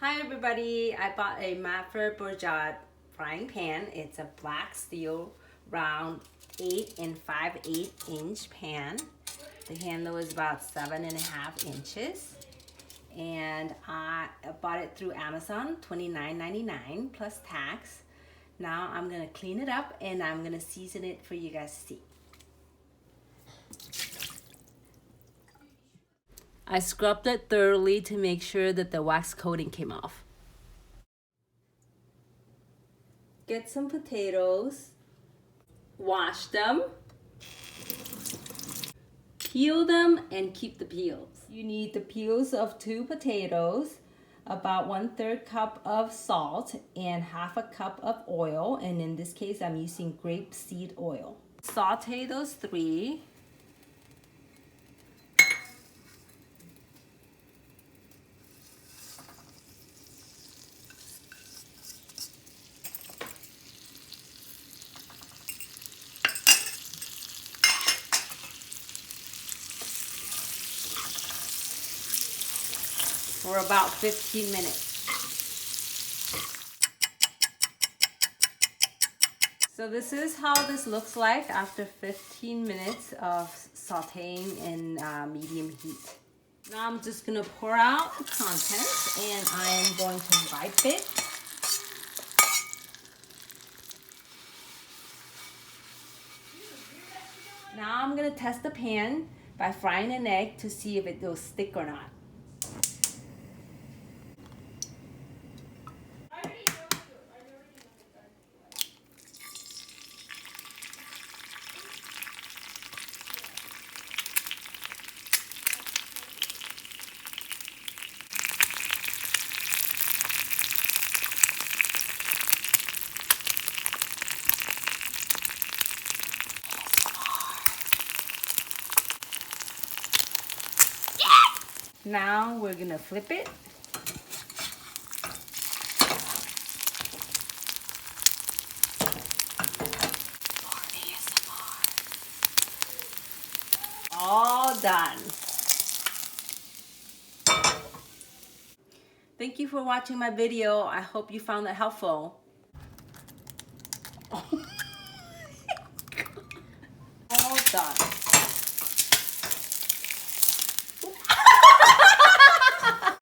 Hi everybody, I bought a Matfer Bourgeat frying pan. It's a black steel round 8 and 5/8 inch pan. The handle is about 7.5 inches. And I bought it through Amazon, $29.99 plus tax. Now I'm gonna clean it up and I'm gonna season it for you guys to see. I scrubbed it thoroughly to make sure that the wax coating came off. Get some potatoes, wash them, peel them, and keep the peels. You need the peels of 2 potatoes, about 1/3 cup of salt, and 1/2 cup of oil. And in this case, I'm using grapeseed oil. Saute those 3. For about 15 minutes. So this is how this looks like after 15 minutes of sauteing in medium heat. Now I'm just gonna pour out the contents and I am going to wipe it. Now I'm gonna test the pan by frying an egg to see if it will stick or not. Now we're gonna flip it. All done. Thank you for watching my video. I hope you found it helpful. Oh my God. All done.